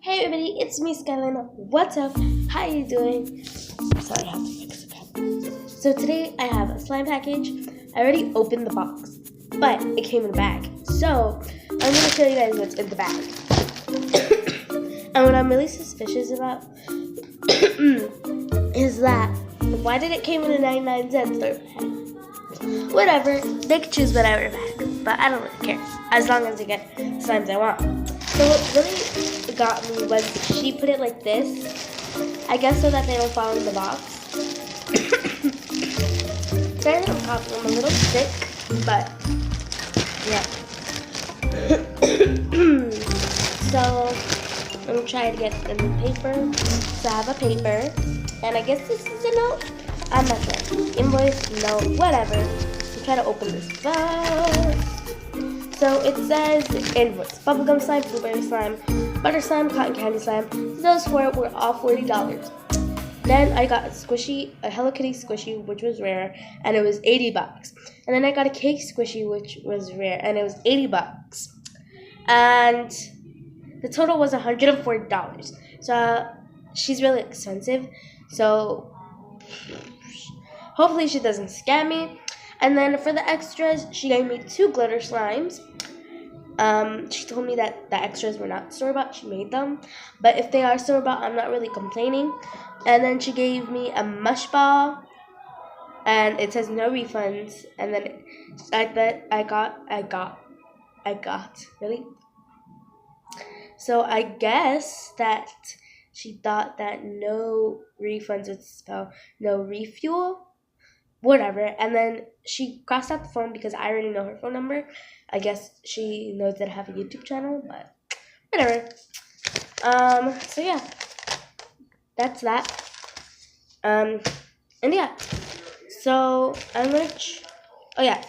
Hey everybody, it's me Skylina. What's up? How you doing? Sorry, I have to fix the pen. So today I have a slime package. I already opened the box, but it came in a bag. So I'm gonna show you guys what's in the bag. And what I'm really suspicious about is that why did it came in a 99-cent store bag? Whatever, they can choose whatever bag, but I don't really care as long as I get slimes I want. So what really got me was she put it like this, I guess so that they don't fall in the box. Sorry that I'm coughing, I'm a little sick, but yeah. So I'm gonna try to get the new paper. So I have a paper, and I guess this is a note. I'm not sure. Invoice, note, whatever. So try to open this box. So it says invoice, bubblegum slime, blueberry slime, butter slime, cotton candy slime. Those four were all $40. Then I got a Hello Kitty squishy, which was rare, and it was $80. And then I got a cake squishy, which was rare, and it was $80. And the total was $140. So she's really expensive. So hopefully she doesn't scam me. And then for the extras, she gave me 2 glitter slimes. She told me that the extras were not store-bought. She made them. But if they are store-bought, I'm not really complaining. And then she gave me a mush ball. And it says no refunds. And then I got. Really? So I guess that she thought that no refunds would spell no refuel. Whatever. And then she crossed out the phone because I already know her phone number. I guess she knows that I have a YouTube channel, but whatever. So yeah, that's that. And yeah, so I'm gonna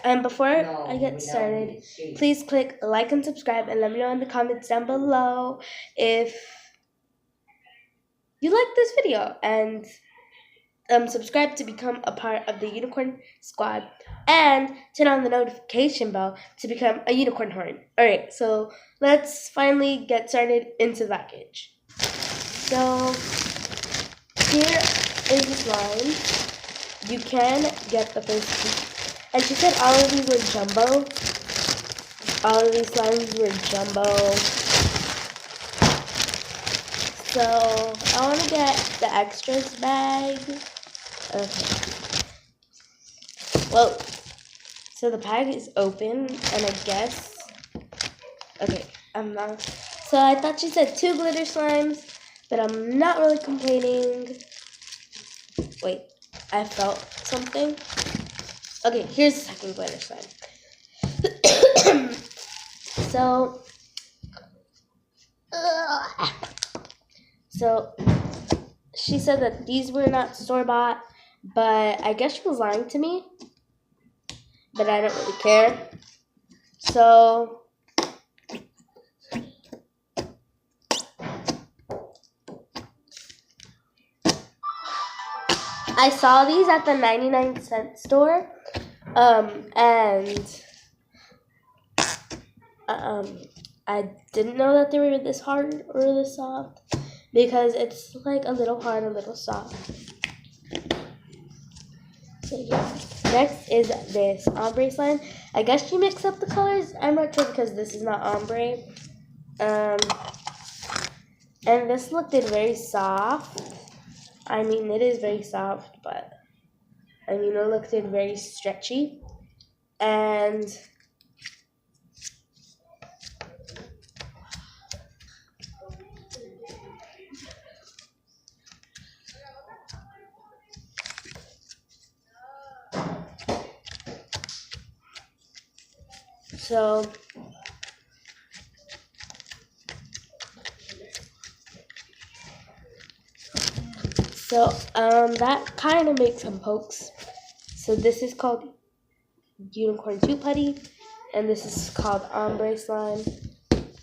and before I get started, please click like and subscribe, and let me know in the comments down below if you like this video, and subscribe to become a part of the Unicorn Squad, and turn on the notification bell to become a unicorn horn. Alright, so let's finally get started into the package. So here is the slime. You can get the first piece. And she said all of these were jumbo. All of these slimes were jumbo. So I want to get the extras bag. Okay. Well, so the bag is open, and I guess. Okay, I'm not. So I thought she said 2 glitter slimes, but I'm not really complaining. Wait, I felt something. Okay, here's the second glitter slime. So she said that these were not store-bought, but I guess she was lying to me, but I don't really care. So I saw these at the 99-cent store, and I didn't know that they were this hard or this soft, because it's like a little hard, a little soft. So yeah. Next is this ombre slime. I guess she mixed up the colors. I'm not sure because this is not ombre. And this looked very soft. I mean, it is very soft, but I mean, it looked very stretchy. And so that kind of makes some pokes. So this is called Unicorn 2 Putty, and this is called Ombre Slime.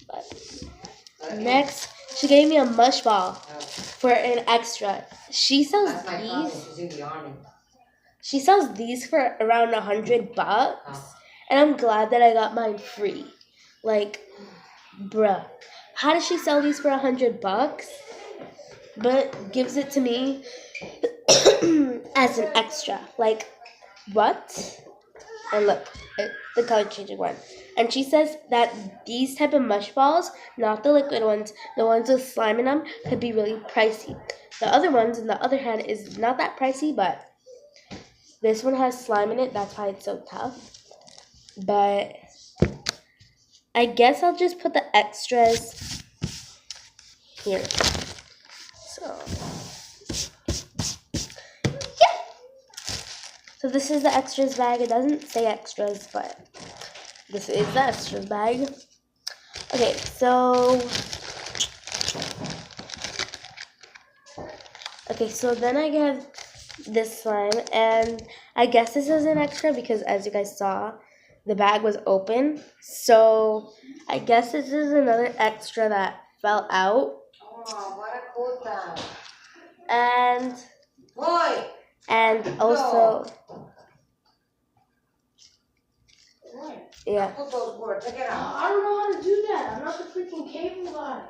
But next, she gave me a mush ball for an extra. She sells these. She sells these for around $100, and I'm glad that I got mine free. Like, bruh, how does she sell these for $100, but gives it to me as an extra? Like, what? And look, the color changing one. And she says that these type of mush balls, not the liquid ones, the ones with slime in them, could be really pricey. The other ones, on the other hand, is not that pricey, but this one has slime in it. That's why it's so tough. But I guess I'll just put the extras here. So, yeah. So this is the extras bag. It doesn't say extras, but this is the extras bag. Okay, so then I have this slime, and I guess this is an extra because, as you guys saw, the bag was open. So I guess this is another extra that fell out. And also, yeah. I don't know how to do that. I'm not the freaking cable guy.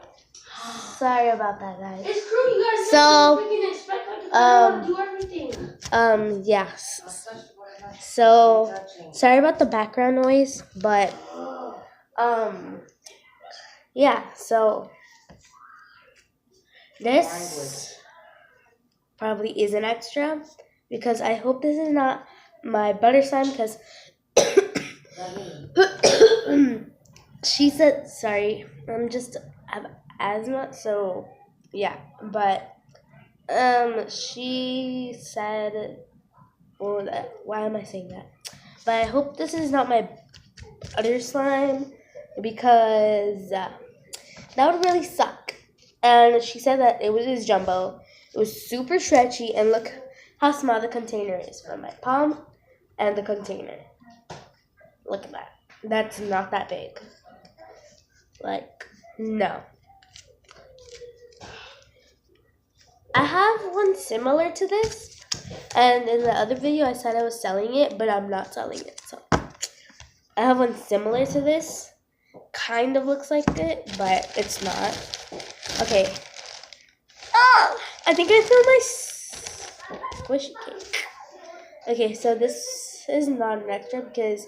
Sorry about that, guys. It's true, you guys. So, freaking expect like to do everything. Yes. So, sorry about the background noise, but yeah. So this probably is an extra because I hope this is not my butter slime because she said, sorry, I have asthma, so yeah, but she said, well, why am I saying that? But I hope this is not my butter slime because that would really suck. And she said that it was jumbo. It was super stretchy, and look how small the container is from my palm and the container. Look at that. That's not that big. Like, no. I have one similar to this, and in the other video I said I was selling it, but I'm not selling it. So I have one similar to this. Kind of looks like it, but it's not. Okay. Oh, I think I threw my squishy cake. Okay, so this is not an extra because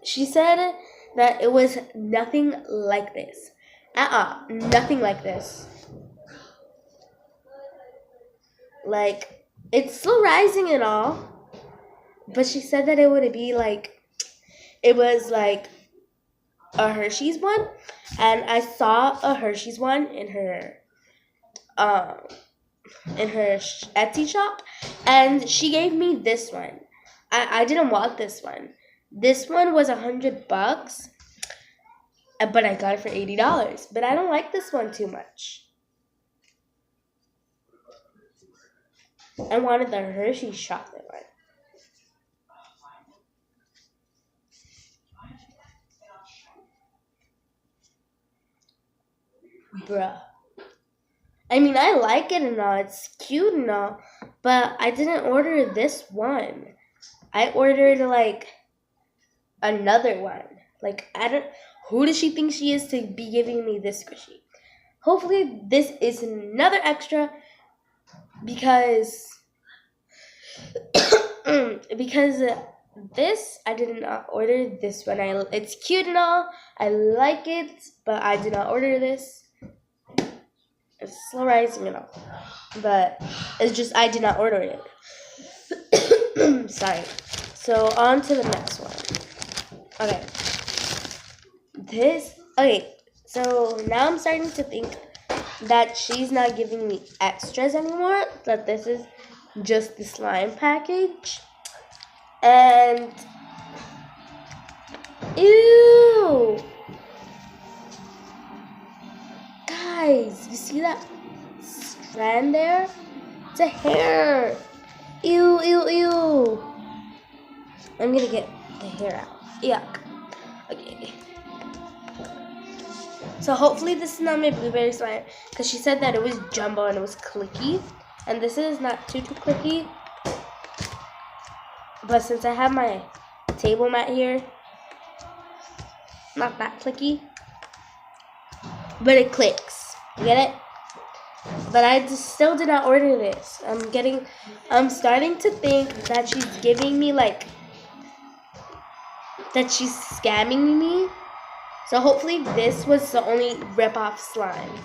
she said that it was nothing like this. Nothing like this. Like, it's still rising and all, but she said that it would be like, it was like a Hershey's one, and I saw a Hershey's one in her Etsy shop, and she gave me this one. I didn't want this one. This one was $100, but I got it for $80. But I don't like this one too much. I wanted the Hershey's chocolate one. Bruh. I mean, I like it and all. It's cute and all. But I didn't order this one. I ordered, like, another one. Like, who does she think she is to be giving me this squishy? Hopefully, this is another extra because this, I did not order this one. It's cute and all. I like it, but I did not order this. It's slow rising and all. But it's just, I did not order it. Sorry. So, on to the next one. Okay. So, now I'm starting to think that she's not giving me extras anymore. That this is just the slime package. And, ew! Guys, you see that strand there? It's a hair. Ew, ew, ew. I'm gonna get the hair out. Yuck. Okay. So hopefully this is not my blueberry slime, because she said that it was jumbo and it was clicky. And this is not too clicky. But since I have my table mat here, not that clicky. but it clicks. You get it? But I still did not order this. I'm starting to think that she's giving me like, that she's scamming me. So hopefully this was the only rip-off slime.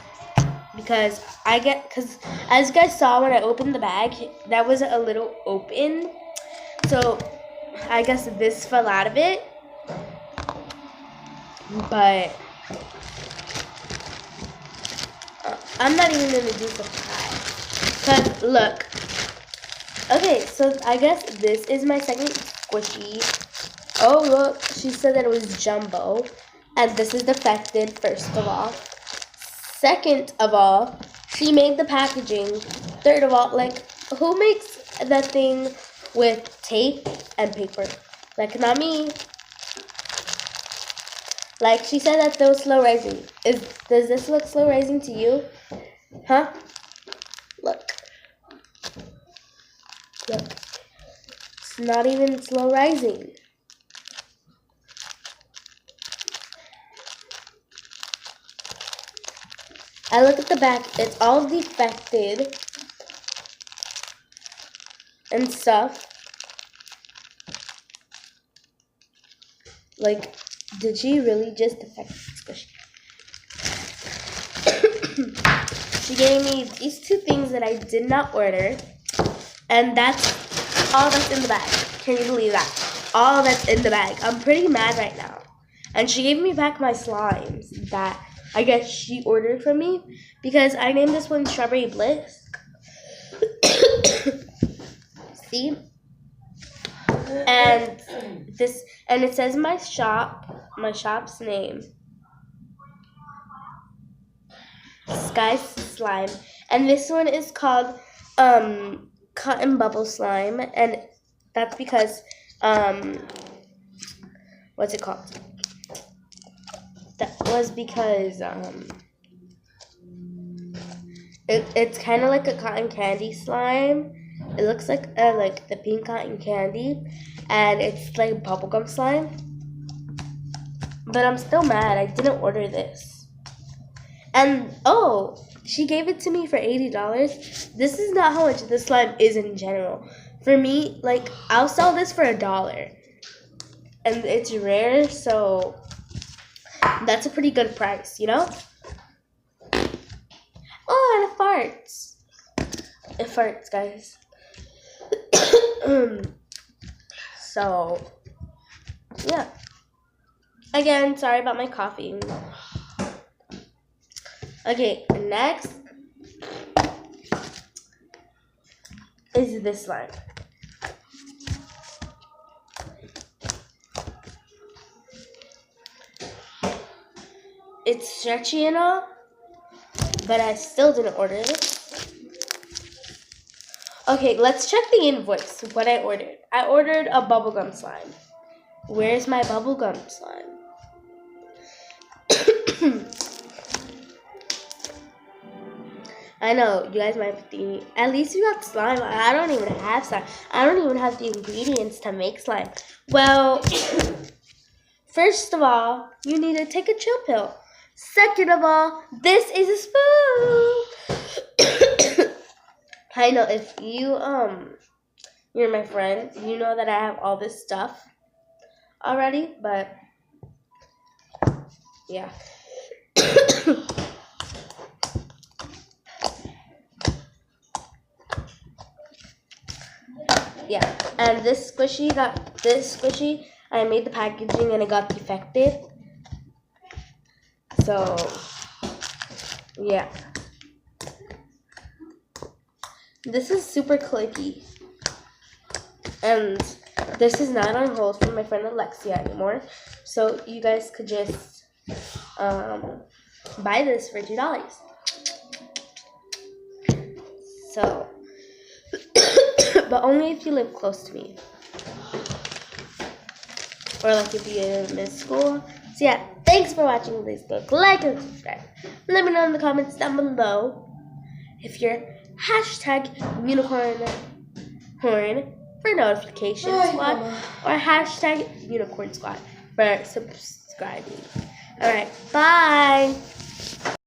Because as you guys saw when I opened the bag, that was a little open. So I guess this fell out of it. But I'm not even going to do surprise. Because look. Okay, so I guess this is my second squishy. Oh, look. She said that it was jumbo. And this is defected, first of all. Second of all, she made the packaging. Third of all, like, who makes that thing with tape and paper? Like, not me. Like, she said that those slow rising. Does this look slow rising to you? Huh? Look. Look. It's not even slow rising. I look at the back, it's all defected and stuff. Like, did she really just defect it? She gave me these two things that I did not order, and that's all that's in the bag. Can you believe that? All that's in the bag. I'm pretty mad right now. And she gave me back my slimes that I guess she ordered from me, because I named this one Strawberry Bliss. See? And it says my shop's name. Sky Slime. And this one is called Cotton Bubble Slime, and that's because what's it called? That was because it's kind of like a cotton candy slime. It looks like the pink cotton candy, and it's like bubblegum slime. But I'm still mad. I didn't order this. And oh, she gave it to me for $80. This is not how much this slime is in general. For me, like, I'll sell this for $1, and it's rare, so that's a pretty good price, you know? Oh, and it farts. It farts, guys. So, yeah. Again, sorry about my coughing. Okay, next is this slime. It's stretchy and all, but I still didn't order it. Okay, let's check the invoice, what I ordered. I ordered a bubblegum slime. Where's my bubblegum slime? I know, you guys might be thinking, at least you got slime. I don't even have slime. I don't even have the ingredients to make slime. Well, first of all, you need to take a chill pill. Second of all, this is a spoof. I know, if you're my friend, you know that I have all this stuff already, but yeah. Yeah, and this squishy, I made the packaging and it got defected. So, yeah. This is super clicky. And this is not on hold for my friend Alexia anymore. So, you guys could just buy this for $2. So, but only if you live close to me. Or like if you miss school. So yeah, thanks for watching. Please click like and subscribe. Let me know in the comments down below if you're #unicorn horn for notification squad or #unicorn squad for subscribing. Alright, bye.